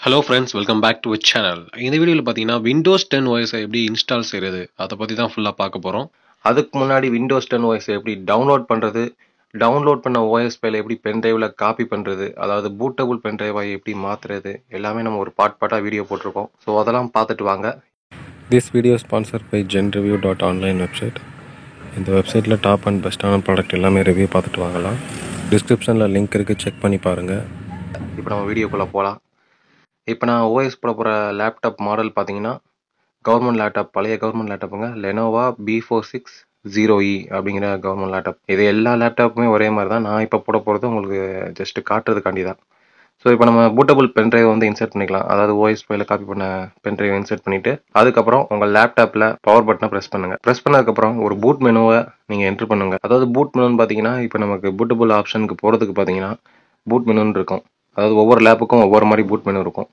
Hello friends, welcome back to channel. இந்த வீடியோவில் பார்த்தீங்கன்னா விண்டோஸ் 10 OS எப்படி இன்ஸ்டால் செய்கிறது அதை பற்றி தான் ஃபுல்லாக பார்க்க போகிறோம். அதுக்கு முன்னாடி விண்டோஸ் 10 OS எப்படி டவுன்லோட் பண்ணுறது, டவுன்லோட் பண்ண OS ஃபைலை எப்படி பென்ட்ரைவில் காப்பி பண்ணுறது, அதாவது பூட்டபுள் பென்ட்ரைவை எப்படி மாற்றுறது, எல்லாமே நம்ம ஒரு பார்ட்டாக வீடியோ போட்டிருக்கோம். ஸோ அதெல்லாம் பார்த்துட்டு வாங்க. This video is sponsored by genreview.online website. இந்த வெப்சைட்டில் டாப் அண்ட் பெஸ்ட்டான ப்ராடக்ட் எல்லாமே ரிவ்யூ பார்த்துட்டு வாங்கலாம். டிஸ்கிரிப்ஷனில் லிங்க் இருக்குது, செக் பண்ணி பாருங்கள். இப்போ நம்ம வீடியோக்குள்ளே போகலாம். இப்போ நான் OS போட போகிற லேப்டாப் மாடல் பார்த்தீங்கன்னா கவர்மெண்ட் லேப்டாப், பழைய கவர்மெண்ட் லேப்டாப்புங்க, லெனோவா B4600E அப்படிங்கிற கவர்மெண்ட் லேப்டாப். இது எல்லா லேப்டாப்புமே ஒரே மாதிரி தான். நான் இப்போ போட போகிறது உங்களுக்கு ஜஸ்ட் காட்டுறதுக்காண்டி தான். ஸோ இப்போ நம்ம பூட்டபுள் பென்ட்ரைவ் வந்து இன்சர்ட் பண்ணிக்கலாம். அதாவது ஓஎஸ் ஃபைல காப்பி பண்ண பென்ட்ரைவ் இன்சர்ட் பண்ணிவிட்டு அதுக்கப்புறம் உங்கள் லேப்டாப்பில் பவர் பட்டனை ப்ரெஸ் பண்ணுங்கள். ப்ரெஸ் பண்ணதுக்கப்புறம் ஒரு பூட் மெனுவை நீங்கள் என்ட்ரு பண்ணுங்கள். அதாவது பூட் மெனுன்னு பார்த்தீங்கன்னா இப்போ நமக்கு பூட்டபுள் ஆப்ஷனுக்கு போகிறதுக்கு பார்த்தீங்கன்னா பூட் மெனுன்னு இருக்கும். அதாவது ஒவ்வொரு லேப்புக்கும் ஒவ்வொரு மாதிரி பூட் மெனு இருக்கும்.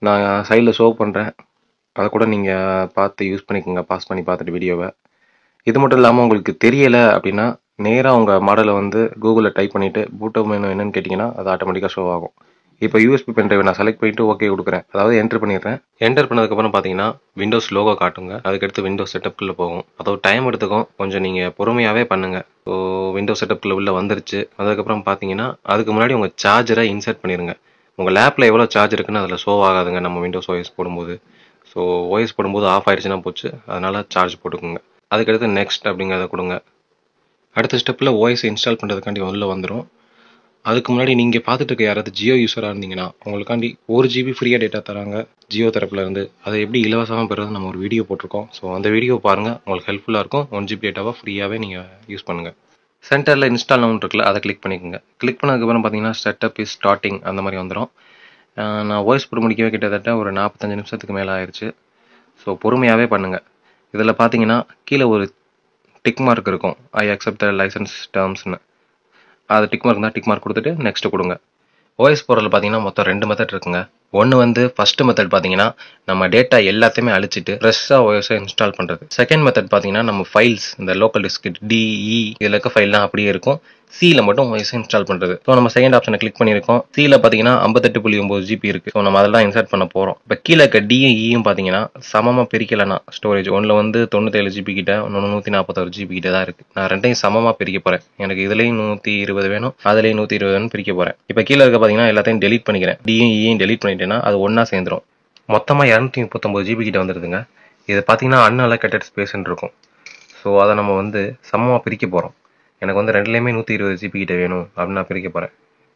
நான் சைடில் ஷோ பண்ணுறேன், அதை கூட நீங்கள் பார்த்து யூஸ் பண்ணிக்கோங்க, பாஸ் பண்ணி பார்த்துட்டு வீடியோவை. இது மட்டும் இல்லாமல் உங்களுக்கு தெரியலை அப்படின்னா நேராக உங்கள் மாடலை வந்து கூகுளில் டைப் பண்ணிவிட்டு பூட்டப் மெனு என்னன்னு கேட்டிங்கன்னா அது ஆட்டோமேட்டிக்காக ஷோ ஆகும். இப்போ யூஎஸ்பி பென்ட்ரைவை நான் செலக்ட் பண்ணிவிட்டு ஓகே கொடுக்குறேன், அதாவது என்ட்ரு பண்ணிடுறேன். என்டர் பண்ணதுக்கப்புறம் பார்த்தீங்கன்னா விண்டோஸ் லோகோ காட்டுங்க. அதுக்கடுத்து விண்டோஸ் செட்டப்குள்ளே போகும். அதாவது டைம் எடுத்துக்கும், கொஞ்சம் நீங்கள் பொறுமையாகவே பண்ணுங்கள். ஸோ விண்டோஸ் செட்டப்குள்ளே உள்ள வந்துருச்சு. அதுக்கப்புறம் பார்த்தீங்கன்னா அதுக்கு முன்னாடி உங்கள் சார்ஜரை இன்சர்ட் பண்ணிடுங்க. உங்கள் லேப்பில் எவ்வளோ சார்ஜ் இருக்குன்னு அதில் ஷோ ஆகாதுங்க நம்ம விண்டோஸ் ஓஎஸ் போடும்போது. ஸோ ஓஎஸ் போடும்போது ஆஃப் ஆயிடுச்சுன்னா போச்சு, அதனால் சார்ஜ் போட்டுக்கோங்க. அதுக்கடுத்து நெக்ஸ்ட் அப்படிங்கிறத கொடுங்க. அடுத்த ஸ்டெப்பில் ஓஎஸ் இன்ஸ்டால் பண்ணுறதுக்காண்டி உள்ளே வந்துடும். அதுக்கு முன்னாடி நீங்கள் பார்த்துட்டு இருக்க யாராவது ஜியோ யூஸராக இருந்தீங்கன்னா உங்களுக்காண்டி 1 GB ஃப்ரீயாக டேட்டா தராங்க ஜியோ தரப்புலேருந்து. அதை எப்படி இலவசமாக பெறுறது நம்ம ஒரு வீடியோ போட்டிருக்கோம். ஸோ அந்த வீடியோ பாருங்கள், உங்களுக்கு ஹெல்ப்ஃபுல்லாக இருக்கும். 1 GB டேட்டாவை ஃப்ரீயாகவே நீங்கள் யூஸ் பண்ணுங்கள். சென்டரில் இன்ஸ்டால் நவுன் இருக்குல்ல, அதை கிளிக் பண்ணிக்கோங்க. கிளிக் பண்ணதுக்கப்புறம் பார்த்தீங்கன்னா செட்டப் இஸ் ஸ்டார்டிங் அந்த மாதிரி வந்துடும். நான் வாய்ஸ் போட்டு முடிக்கவே கிட்டத்தட்ட ஒரு 45 நிமிஷத்துக்கு மேலே ஆயிடுச்சு. ஸோ பொறுமையாகவே பண்ணுங்கள். இதில் பார்த்தீங்கன்னா கீழே ஒரு டிக் மார்க் இருக்கும், ஐ அக்செப்ட் த லைசன்ஸ் டேர்ம்ஸ்னு. அது டிக் மார்க் தான், டிக் மார்க் கொடுத்துட்டு நெக்ஸ்ட் கொடுங்க. ஓஎஸ் போடுறதுல பார்த்தீங்கன்னா மொத்தம் 2 மெத்தட் இருக்குங்க. ஒன்று வந்து ஃபர்ஸ்ட் மெத்தட் பார்த்தீங்கன்னா நம்ம டேட்டா எல்லாத்தையுமே அழிச்சிட்டு ஃப்ரெஷ்ஷாக ஓஎஸை இன்ஸ்டால் பண்ணுறது. செகண்ட் மெத்தட் பார்த்தீங்கன்னா நம்ம ஃபைல்ஸ், இந்த லோக்கல் டிஸ்க் டிஇ இதில் இருக்க ஃபைல்லாம் அப்படியே இருக்கும், சியில் மட்டும் ஓஎஸ் இன்ஸ்டால் பண்ணுறது. ஸோ நம்ம செகண்ட் ஆப்ஷனை கிளிக் பண்ணியிருக்கோம். சியில் பார்த்தீங்கன்னா 58.9 GB இருக்குது. ஸோ நம்ம அதெல்லாம் இன்சர்ட் பண்ண போகிறோம். இப்போ கீழே இருக்க டிஇயும் பார்த்தீங்கன்னா சமமாக பிரிக்கலைன்னா ஸ்டோரேஜ் ஒன்றில் வந்து 97 GB கிட்ட, இன்னொன்று 141 GB கிட்ட தான் இருக்குது. நான் ரெண்டையும் சமமாக பிரிக்க போகிறேன். எனக்கு இதுலேயும் 120 வேணும், அதுலேயும் 120 வேணும், பிரிக்க போகிறேன். இப்போ கீழே இருக்க பார்த்தீங்கன்னா எல்லாத்தையும் டெலீட் பண்ணிக்கிறேன். டிஇயும் டெலீட் பண்ணிட்டேன்னா அது ஒன்றா சேர்ந்துடும். மொத்தமாக 239 GB கிட்ட வந்துடுதுங்க. இது பார்த்தீங்கன்னா அன்அலோகேட்டட் ஸ்பேஸ்ன்னு இருக்கும். ஸோ அதை நம்ம வந்து சமமாக பிரிக்க போகிறோம். எனக்கு வந்து ரெண்டுலேயுமே 120 GB கிட்ட வேணும் அப்படின்னு நான் பிரிக்க போகிறேன்.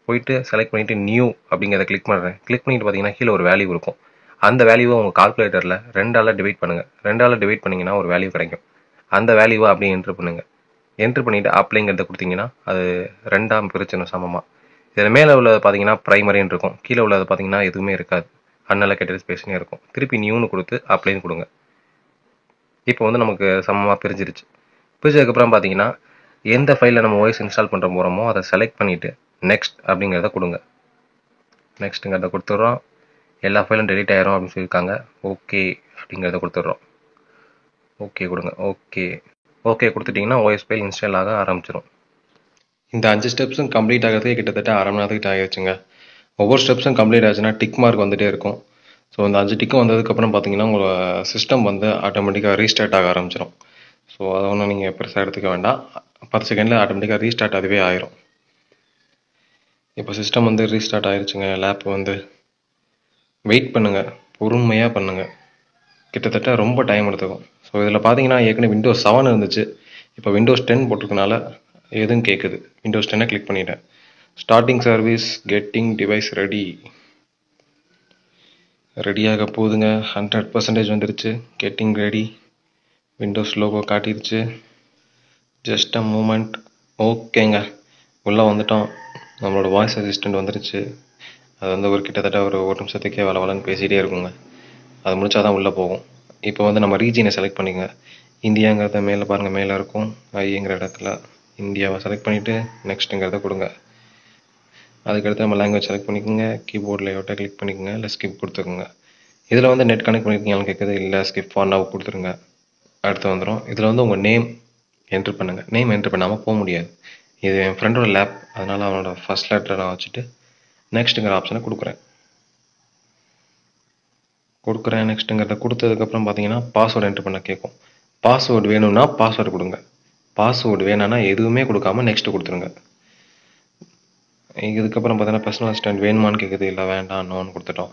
போயிட்டு செலக்ட் பண்ணிவிட்டு நியூ அப்படிங்கிறத கிளிக் பண்ணுறேன். கிளிக் பண்ணிட்டு பார்த்தீங்கன்னா கீழே ஒரு வேல்யூ இருக்கும். அந்த வேல்யூவை உங்கள் கால்குலேட்டரில் 2ஆல் டிவைட் பண்ணுங்கள். 2ஆல் டிவைட் பண்ணிங்கன்னா ஒரு வேல்யூ கிடைக்கும். அந்த வேல்யூவை அப்படியே என்ட்ரு பண்ணுங்கள். என்ட்ரு பண்ணிவிட்டு அப்ளைங்கிறத கொடுத்தீங்கன்னா அது 2ஆக பிரிச்சிடும் சமமாக. இதில் மேலே உள்ளது பார்த்தீங்கன்னா ப்ரைமரின்னு இருக்கும், கீழே உள்ளது பார்த்தீங்கன்னா எதுவுமே இருக்காது, அன்அலோகேட்டட் ஸ்பேஸ்னே இருக்கும். திருப்பி நியூன்னு கொடுத்து அப்ளைன்னு கொடுங்க. இப்போ வந்து நமக்கு சமமாக பிரிஞ்சிருச்சு. பிரிஞ்சதுக்கப்புறம் பார்த்தீங்கன்னா எந்த ஃபைலில் நம்ம ஓஎஸ் இன்ஸ்டால் பண்ணுற போகிறோமோ அதை செலக்ட் பண்ணிவிட்டு நெக்ஸ்ட் அப்படிங்கிறத கொடுங்க. நெக்ஸ்ட்டுங்கிறத கொடுத்துட்றோம். எல்லா ஃபைலும் டெலீட் ஆயிரும் அப்படின்னு சொல்லியிருக்காங்க. ஓகே அப்படிங்கிறத கொடுத்துட்றோம். ஓகே கொடுங்க. ஓகே கொடுத்துட்டிங்கன்னா ஓஎஸ் ஃபைல் இன்ஸ்டால் ஆக ஆரம்பிச்சிடும். இந்த 5 ஸ்டெப்ஸும் கம்ப்ளீட் ஆகிறதுக்கு கிட்டத்தட்ட அரை மணி நேரத்துக்கிட்ட ஆகிடுச்சுங்க. ஒவ்வொரு ஸ்டெப்ஸும் கம்ப்ளீட் ஆச்சுன்னா டிக் மார்க் வந்துகிட்டே இருக்கும். ஸோ இந்த 5 டிக்கும் வந்ததுக்கப்புறம் பார்த்தீங்கன்னா உங்கள் சிஸ்டம் வந்து ஆட்டோமேட்டிக்காக ரீஸ்டார்ட் ஆக ஆரம்பிச்சிடும். ஸோ அதை ஒன்றும் நீங்கள் பெருசாக எடுத்துக்க வேண்டாம். 10 செகண்டில் ஆட்டோமேட்டிக்காக ரீஸ்டார்ட் அதுவே ஆயிரும். இப்போ சிஸ்டம் வந்து ரீஸ்டார்ட் ஆயிடுச்சுங்க. லேப் வந்து வெயிட் பண்ணுங்கள், பொறுமையாக பண்ணுங்கள். கிட்டத்தட்ட ரொம்ப டைம் எடுத்துக்கும். ஸோ இதில் பார்த்தீங்கன்னா ஏற்கனவே விண்டோஸ் 7 இருந்துச்சு, இப்போ விண்டோஸ் 10 போட்டிருக்கனால எதுவும் கேட்குது. விண்டோஸ் 10 கிளிக் பண்ணிட்டேன். ஸ்டார்டிங் சர்வீஸ், கெட்டிங் டிவைஸ் ரெடியாக போகுதுங்க. 100% வந்துருச்சு. Getting ready. விண்டோஸ் லோகோ காட்டிடுச்சு. Just a moment. ஓகேங்க, உள்ளே வந்துட்டோம். நம்மளோட வாய்ஸ் அசிஸ்டண்ட் வந்துருச்சு. அது வந்து ஒரு கிட்டத்தட்ட ஒரு நிமிஷத்துக்கே வளவலன்னு பேசிகிட்டே இருக்குங்க. அது முடிச்சா தான் உள்ளே போகும். இப்போ வந்து நம்ம ரீஜியனை செலக்ட் பண்ணிங்க. இந்தியாங்கிறத மேலே பாருங்கள், மேலே இருக்கும் ஐங்கிற இடத்துல இந்தியாவை செலக்ட் பண்ணிவிட்டு நெக்ஸ்ட்டுங்கிறத கொடுங்க. அதுக்கடுத்து நம்ம லாங்குவேஜ் செலக்ட் பண்ணிக்கோங்க. கீபோர்ட் லேஅவுட்டை கிளிக் பண்ணிக்கோங்க, இல்லை ஸ்கிப் கொடுத்துக்கோங்க. இதில் வந்து நெட் கனெக்ட் பண்ணியிருக்கீங்கன்னு கேட்குது, இல்லை ஸ்கிப் ஃபார் நவ் கொடுத்துருங்க. அடுத்து வந்துடும். இதில் வந்து உங்கள் நேம் என்ட்ரு பண்ணுங்கள். நேம் என்ட்ரு பண்ணாமல் போக முடியாது. இது என் ஃப்ரெண்டோட லேப், அதனால் அவனோட ஃபர்ஸ்ட் லெட்டரை நான் வச்சுட்டு நெக்ஸ்ட்டுங்கிற ஆப்ஷனை கொடுக்குறேன். கொடுக்குறேன் நெக்ஸ்ட்டுங்கிறத கொடுத்ததுக்கப்புறம் பார்த்தீங்கன்னா பாஸ்வேர்டு என்ட்ரு பண்ண கேட்கும். பாஸ்வேர்டு வேணும்னா பாஸ்வேர்டு கொடுங்க, பாஸ்வேர்டு வேணான்னா எதுவுமே கொடுக்காம நெக்ஸ்ட்டு கொடுத்துருங்க. இதுக்கப்புறம் பார்த்தீங்கன்னா பர்சனல் அசிஸ்டன்ட் வேணுமான்னு கேட்குது, இல்லை வேண்டாம் நோன்னு கொடுத்துட்டோம்.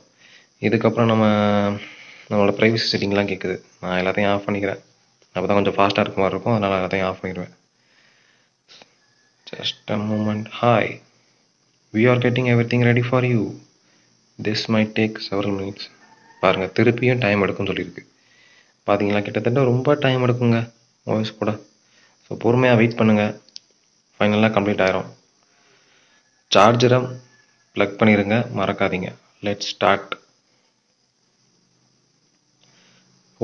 இதுக்கப்புறம் நம்மளோட ப்ரைவசி செட்டிங்லாம் கேட்குது. நான் எல்லாத்தையும் ஆஃப் பண்ணிக்கிறேன், அப்போ தான் கொஞ்சம் ஃபாஸ்ட்டாக இருக்க மாதிரி இருக்கும், அதனால் எல்லாத்தையும் ஆஃப் பண்ணிடுவேன். Just a moment. Hi, we are getting everything ready for you. This might take several minutes. பாருங்கள், திருப்பியும் டைம் எடுக்கும்னு சொல்லியிருக்கு. பார்த்தீங்களா, கிட்டத்தட்ட ரொம்ப டைம் எடுக்குங்க வாய்ஸ் கூட. ஸோ பொறுமையாக வெயிட் பண்ணுங்கள், ஃபைனலாக கம்ப்ளீட் ஆயிரும். சார்ஜரை ப்ளக் பண்ணிடுங்க, மறக்காதீங்க. Let's start.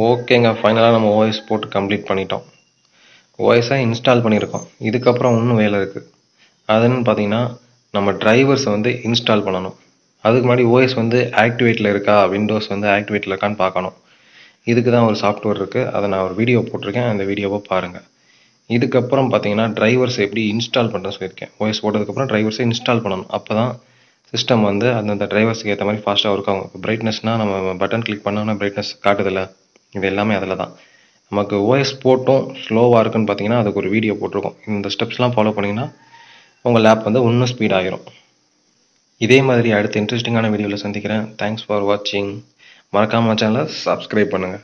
ஓகேங்க, ஃபைனலாக நம்ம ஓஎஸ் போட்டு கம்ப்ளீட் பண்ணிட்டோம். ஓஎஸை இன்ஸ்டால் பண்ணியிருக்கோம். இதுக்கப்புறம் இன்னும் வேலை இருக்குது. அதுன்னு பார்த்தீங்கன்னா நம்ம டிரைவர்ஸை வந்து இன்ஸ்டால் பண்ணணும். அதுக்கு முன்னாடி ஓஎஸ் வந்து ஆக்டிவேட்டில் இருக்கா, விண்டோஸ் வந்து ஆக்டிவேட்டில் இருக்கான்னு பார்க்கணும். இதுக்கு தான் ஒரு சாஃப்ட்வேர் இருக்குது, அதை நான் ஒரு வீடியோ போட்டிருக்கேன், அந்த வீடியோவை பாருங்கள். இதுக்கப்புறம் பார்த்தீங்கன்னா டிரைவர்ஸ் எப்படி இன்ஸ்டால் பண்ணுறேன்னு சொல்லியிருக்கேன். ஓஎஸ் போட்டதுக்கப்புறம் டிரைவர்ஸை இன்ஸ்டால் பண்ணணும். அப்போ தான் சிஸ்டம் வந்து அந்தந்த டிரைவர்ஸுக்கு ஏற்ற மாதிரி ஃபாஸ்ட்டாக ஒர்க் ஆகும். இப்போ பிரைட்னஸ்னால் நம்ம பட்டன் கிளிக் பண்ணோன்னா பிரைட்னஸ் காட்டுதில்ல, இது எல்லாமே அதில் தான். நமக்கு ஓஎஸ் போட்டும் ஸ்லோவாக இருக்குன்னு பார்த்தீங்கன்னா அதுக்கு ஒரு வீடியோ போட்டிருக்கோம். இந்த ஸ்டெப்ஸ்லாம் ஃபாலோ பண்ணிங்கன்னா உங்கள் லேப் வந்து இன்னும் ஸ்பீட் ஆகிரும். இதே மாதிரி அடுத்த இன்ட்ரெஸ்டிங்கான வீடியோவில் சந்திக்கிறேன். தேங்க்ஸ் ஃபார் வாட்சிங். மறக்காமல் சேனலை சப்ஸ்கிரைப் பண்ணுங்கள்.